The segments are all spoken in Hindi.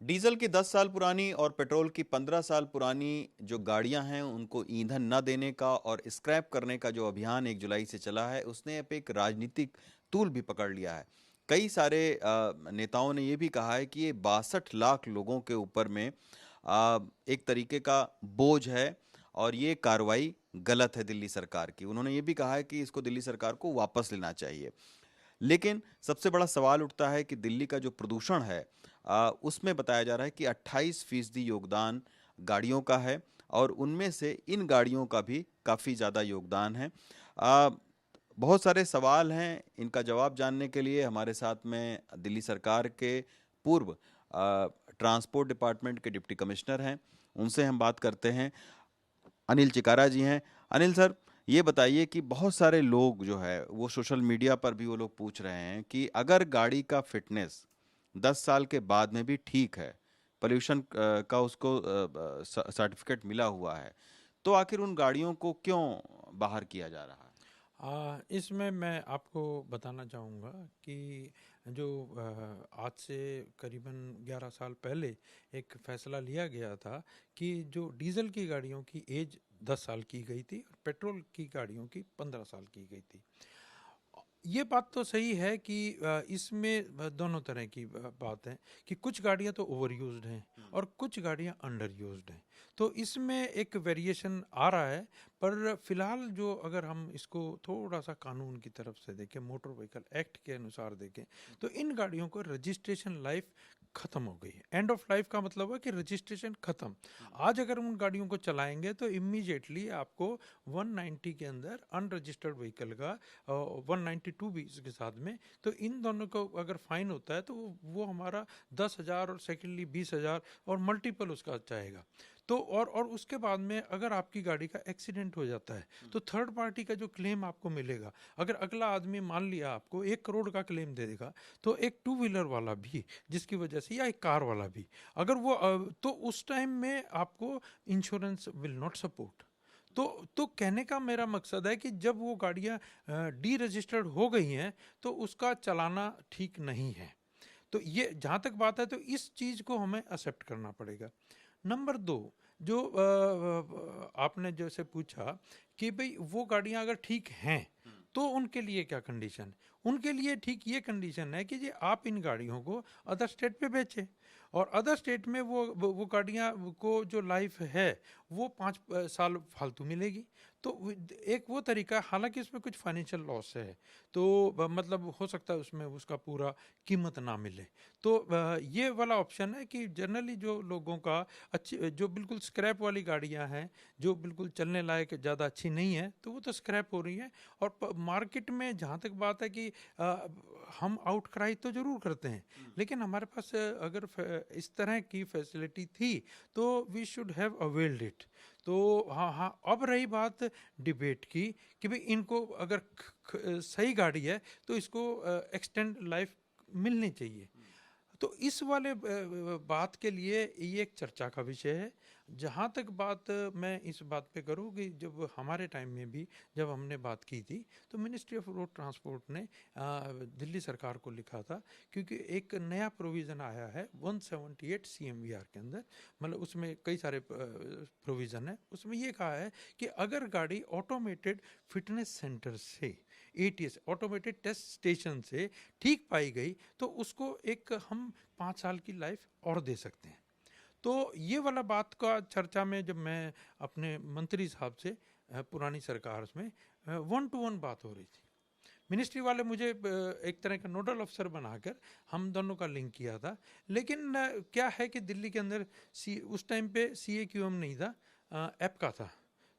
डीजल की 10 साल पुरानी और पेट्रोल की 15 साल पुरानी जो गाड़ियां हैं उनको ईंधन न देने का और स्क्रैप करने का जो अभियान 1 जुलाई से चला है उसने अब एक राजनीतिक तूल भी पकड़ लिया है। कई सारे नेताओं ने ये भी कहा है कि ये 62 लाख लोगों के ऊपर में एक तरीके का बोझ है और ये कार्रवाई गलत है दिल्ली सरकार की। उन्होंने ये भी कहा है कि इसको दिल्ली सरकार को वापस लेना चाहिए। लेकिन सबसे बड़ा सवाल उठता है कि दिल्ली का जो प्रदूषण है उसमें बताया जा रहा है कि 28% योगदान गाड़ियों का है और उनमें से इन गाड़ियों का भी काफ़ी ज़्यादा योगदान है। आ, बहुत सारे सवाल हैं। इनका जवाब जानने के लिए हमारे साथ में दिल्ली सरकार के पूर्व ट्रांसपोर्ट डिपार्टमेंट के डिप्टी कमिश्नर हैं। उनसे हम बात करते हैं। अनिल चिकारा जी हैं। अनिल सर, ये बताइए कि बहुत सारे लोग जो है वो सोशल मीडिया पर भी वो लोग पूछ रहे हैं कि अगर गाड़ी का फिटनेस 10 साल के बाद में भी ठीक है, पोल्यूशन का उसको सर्टिफिकेट मिला हुआ है, तो आखिर उन गाड़ियों को क्यों बाहर किया जा रहा है? इसमें मैं आपको बताना चाहूँगा कि जो आज से करीबन 11 साल पहले एक फ़ैसला लिया गया था कि जो डीज़ल की गाड़ियों की एज 10 साल की गई थी और पेट्रोल की गाड़ियों की 15 साल की गई थी। ये बात तो सही है कि इसमें दोनों तरह की बात है कि कुछ गाड़ियां तो ओवर यूज्ड हैं और कुछ गाड़ियां अंडर यूज्ड हैं। तो इसमें एक वेरिएशन आ रहा है। पर फिलहाल जो अगर हम इसको थोड़ा सा कानून की तरफ से देखें, मोटर व्हीकल एक्ट के अनुसार देखें, तो इन गाड़ियों को रजिस्ट्रेशन लाइफ खत्म हो गई है। एंड ऑफ लाइफ का मतलब है कि रजिस्ट्रेशन खत्म। आज अगर उन गाड़ियों को चलाएंगे तो इमीडिएटली आपको 190 के अंदर अनरजिस्टर्ड व्हीकल का 192 भी इसके साथ में, तो इन दोनों को अगर फाइन होता है तो वो हमारा 10,000 और सेकेंडली 20,000 और मल्टीपल उसका जाएगा। तो और उसके बाद में अगर आपकी गाड़ी का एक्सीडेंट हो जाता है तो थर्ड पार्टी का जो क्लेम आपको मिलेगा, अगर अगला आदमी मान लिया आपको 1 करोड़ का क्लेम दे देगा, तो एक टू व्हीलर वाला भी जिसकी वजह से, या एक कार वाला भी, अगर वो तो उस टाइम में आपको इंश्योरेंस विल नॉट सपोर्ट। तो कहने का मेरा मकसद है कि जब वो गाड़ियां डी रजिस्टर्ड हो गई हैं तो उसका चलाना ठीक नहीं है। तो ये जहाँ तक बात है तो इस चीज़ को हमें एक्सेप्ट करना पड़ेगा। नंबर दो, जो आपने जैसे पूछा कि भाई वो गाड़ियां अगर ठीक हैं तो उनके लिए क्या कंडीशन है। उनके लिए ठीक ये कंडीशन है कि जी आप इन गाड़ियों को अदर स्टेट पे बेचें और अदर स्टेट में वो गाड़ियां को जो लाइफ है वो 5 साल फालतू मिलेगी। तो एक वो तरीका, हालांकि इसमें कुछ फाइनेंशियल लॉस है, तो मतलब हो सकता है उसमें उसका पूरा कीमत ना मिले। तो ये वाला ऑप्शन है कि जनरली जो लोगों का अच्छी, जो बिल्कुल स्क्रैप वाली गाड़ियां हैं जो बिल्कुल चलने लायक ज़्यादा अच्छी नहीं है, तो वो तो स्क्रैप हो रही है। और मार्केट में जहाँ तक बात है कि हम आउटक्राई तो ज़रूर करते हैं, लेकिन हमारे पास अगर इस तरह की फैसिलिटी थी तो we should have availed it. तो हाँ हाँ, अब रही बात डिबेट की कि भाई इनको अगर सही गाड़ी है तो इसको एक्सटेंड लाइफ मिलनी चाहिए। तो इस वाले बात के लिए ये एक चर्चा का विषय है। जहाँ तक बात मैं इस बात पे करूँ कि जब हमारे टाइम में भी जब हमने बात की थी तो मिनिस्ट्री ऑफ रोड ट्रांसपोर्ट ने दिल्ली सरकार को लिखा था, क्योंकि एक नया प्रोविज़न आया है 178 CMVR के अंदर। मतलब उसमें कई सारे प्रोविज़न है। उसमें ये कहा है कि अगर गाड़ी ऑटोमेटेड फिटनेस सेंटर से, ATS ऑटोमेटेड टेस्ट स्टेशन से ठीक पाई गई तो उसको एक हम 5 साल की लाइफ और दे सकते हैं। तो ये वाला बात का चर्चा में जब मैं अपने मंत्री साहब से पुरानी सरकार में 1 to 1 बात हो रही थी, मिनिस्ट्री वाले मुझे एक तरह का नोडल अफसर बनाकर हम दोनों का लिंक किया था। लेकिन क्या है कि दिल्ली के अंदर उस टाइम पे CAQM नहीं था, ऐप का था।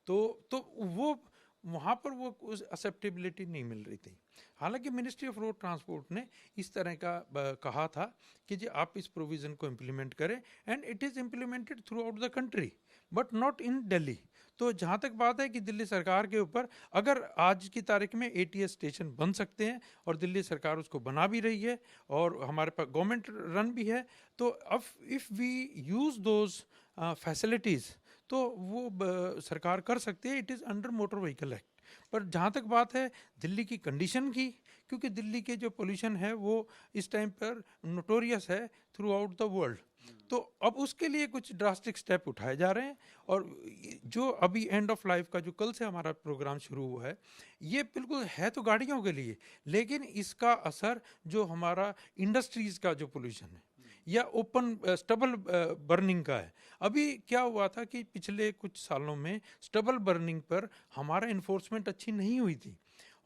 तो वो वहाँ पर वो उस एक्सेप्टेबिलिटी नहीं मिल रही थी। हालांकि मिनिस्ट्री ऑफ रोड ट्रांसपोर्ट ने इस तरह का कहा था कि जी आप इस प्रोविज़न को इम्प्लीमेंट करें, and it is implemented through out the country but not in Delhi. तो जहाँ तक बात है कि दिल्ली सरकार के ऊपर, अगर आज की तारीख में ATS स्टेशन बन सकते हैं और दिल्ली सरकार उसको बना भी रही है और हमारे पास गवर्नमेंट रन भी है, तो अब if we use those facilities तो वो सरकार कर सकती है। It is under motor vehicle act. पर जहाँ तक बात है दिल्ली की कंडीशन की, क्योंकि दिल्ली के जो पोल्यूशन है वो इस टाइम पर नोटोरियस है थ्रू आउट द वर्ल्ड, तो अब उसके लिए कुछ ड्रास्टिक स्टेप उठाए जा रहे हैं। और जो अभी एंड ऑफ लाइफ का जो कल से हमारा प्रोग्राम शुरू हुआ है, ये बिल्कुल है तो गाड़ियों के लिए, लेकिन इसका असर जो हमारा इंडस्ट्रीज का जो पोल्यूशन है या ओपन स्टबल बर्निंग का है। अभी क्या हुआ था कि पिछले कुछ सालों में स्टबल बर्निंग पर हमारा इन्फोर्समेंट अच्छी नहीं हुई थी,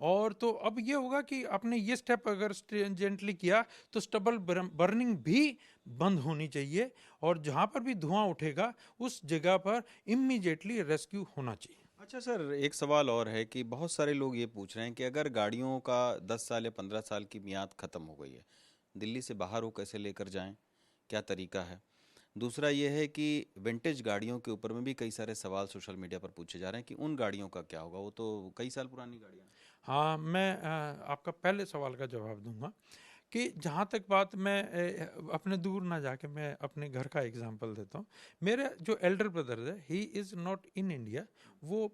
और तो अब ये होगा कि आपने ये स्टेप अगर स्ट्रिंजेंटली किया तो स्टबल बर्निंग भी बंद होनी चाहिए, और जहाँ पर भी धुआं उठेगा उस जगह पर इमीडिएटली रेस्क्यू होना चाहिए। अच्छा सर, एक सवाल और है कि बहुत सारे लोग ये पूछ रहे हैं कि अगर गाड़ियों का 10 साल या 15 साल की मियाद ख़त्म हो गई है, दिल्ली से बाहर वो कैसे लेकर जाएं, क्या तरीका है? दूसरा ये है कि विंटेज गाड़ियों के ऊपर में भी कई सारे सवाल सोशल मीडिया पर पूछे जा रहे हैं कि उन गाड़ियों का क्या होगा, वो तो कई साल पुरानी गाड़ियाँ हैं। हाँ, मैं आपका पहले सवाल का जवाब दूंगा कि जहाँ तक बात, मैं अपने दूर ना जाके मैं अपने घर का एग्जांपल देता हूँ। मेरे जो एल्डर ब्रदर है, he is not in India, वो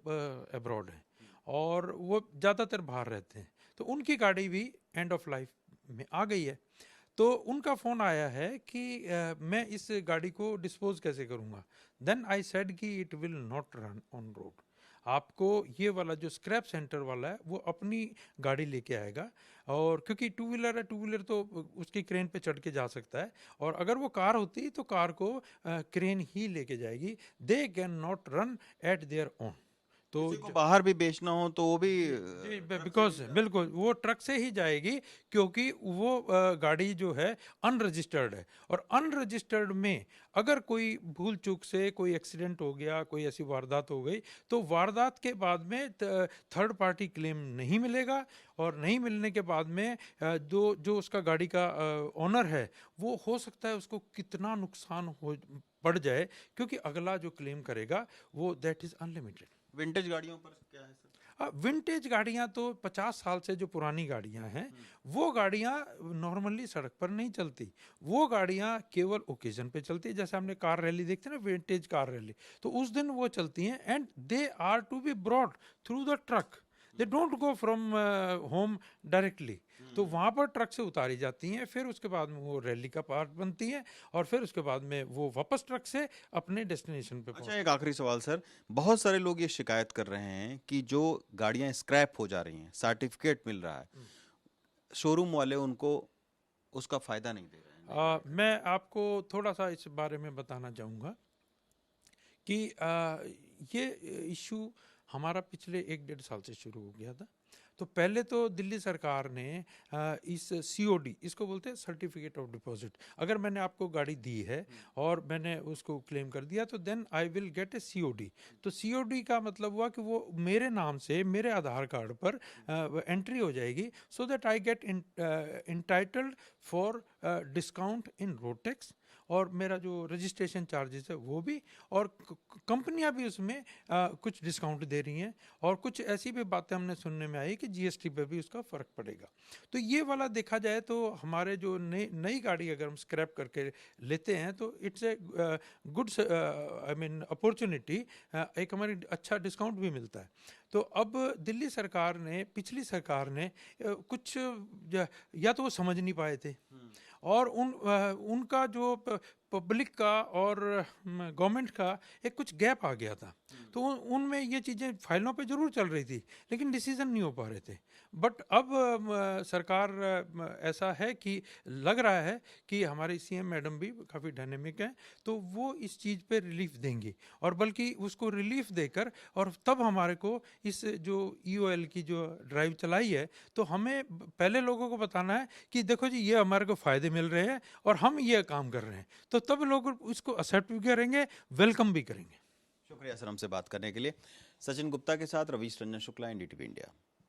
अब्रॉड है और वो ज़्यादातर बाहर रहते हैं, तो उनकी गाड़ी भी एंड ऑफ लाइफ में आ गई है। तो उनका फ़ोन आया है कि मैं इस गाड़ी को डिस्पोज कैसे करूँगा। देन आई सेड कि it will not run on road. आपको ये वाला जो स्क्रैप सेंटर वाला है वो अपनी गाड़ी लेके आएगा, और क्योंकि टू व्हीलर है, टू व्हीलर तो उसकी क्रेन पे चढ़ के जा सकता है, और अगर वो कार होती तो कार को क्रेन ही लेके जाएगी। They can not run at their own. तो किसी को बाहर भी बेचना हो तो वो भी जी, ट्रक से बिकॉज ही जाएगा। बिल्कुल वो ट्रक से ही जाएगी, क्योंकि वो गाड़ी जो है अनरजिस्टर्ड है, और अनरजिस्टर्ड में अगर कोई भूल चूक से कोई एक्सीडेंट हो गया, कोई ऐसी वारदात हो गई, तो वारदात के बाद में थर्ड पार्टी क्लेम नहीं मिलेगा, और नहीं मिलने के बाद में जो जो उसका गाड़ी का ओनर है, वो हो सकता है उसको कितना नुकसान हो पड़ जाए, क्योंकि अगला जो क्लेम करेगा वो दैट इज अनलिमिटेड। विंटेज गाड़ियों पर क्या है सर? विंटेज गाड़ियां तो 50 साल से जो पुरानी गाड़ियां हैं, वो गाड़ियां नॉर्मली सड़क पर नहीं चलती। वो गाड़ियां केवल ओकेजन पे चलती है, जैसे हमने कार रैली देखते हैं ना, विंटेज कार रैली, तो उस दिन वो चलती हैं, and they are to be brought through the truck. They don't go from home directly, तो वहाँ पर ट्रक से उतारी जाती हैं, फिर उसके बाद में वो रैली का पार्ट बनती हैं, और फिर उसके बाद में वो वापस ट्रक से अपने डेस्टिनेशन पे अच्छा, पहुँच। एक आखिरी सवाल सर, बहुत सारे लोग ये शिकायत कर रहे हैं कि जो गाड़ियां स्क्रैप हो जा रही हैं, सर्टिफिकेट मिल रहा है, शोरूम वाले उनको उसका फायदा नहीं दे रहे हैं, नई गाड़ी मैं आपको थोड़ा सा इस बारे में बताना चाहूँगा कि ये इशू हमारा पिछले 1-1.5 साल से शुरू हो गया था। तो पहले तो दिल्ली सरकार ने इस सीओडी, इसको बोलते हैं सर्टिफिकेट ऑफ डिपॉजिट, अगर मैंने आपको गाड़ी दी है और मैंने उसको क्लेम कर दिया, तो then I will get a COD. तो सीओडी का मतलब हुआ कि वो मेरे नाम से मेरे आधार कार्ड पर एंट्री हो जाएगी, so that I get entitled for discount in road tax, और मेरा जो रजिस्ट्रेशन चार्जेस है वो भी, और कंपनियां भी उसमें कुछ डिस्काउंट दे रही हैं, और कुछ ऐसी भी बातें हमने सुनने में आई कि जीएसटी पे भी उसका फ़र्क पड़ेगा। तो ये वाला देखा जाए तो हमारे जो नई गाड़ी अगर हम स्क्रैप करके लेते हैं, तो it's a good I mean opportunity, एक हमारी अच्छा डिस्काउंट भी मिलता है। तो अब दिल्ली सरकार ने, पिछली सरकार ने कुछ या तो वो समझ नहीं पाए थे, और उनका जो पब्लिक का और गवर्नमेंट का एक कुछ गैप आ गया था, तो उनमें ये चीज़ें फाइलों पे जरूर चल रही थी, लेकिन डिसीजन नहीं हो पा रहे थे। बट अब सरकार ऐसा है कि लग रहा है कि हमारी सीएम मैडम भी काफ़ी डायनेमिक हैं, तो वो इस चीज़ पे रिलीफ देंगी, और बल्कि उसको रिलीफ देकर, और तब हमारे को इस जो ईओएल की जो ड्राइव चलाई है, तो हमें पहले लोगों को बताना है कि देखो जी, ये हमारे को फ़ायदे मिल रहे हैं और हम ये काम कर रहे हैं, तो तब लोग इसको एक्सेप्ट भी करेंगे, वेलकम भी करेंगे। शुक्रिया सर हमसे बात करने के लिए। सचिन गुप्ता के साथ रवीश रंजन शुक्ला, एनडीटीवी इंडिया।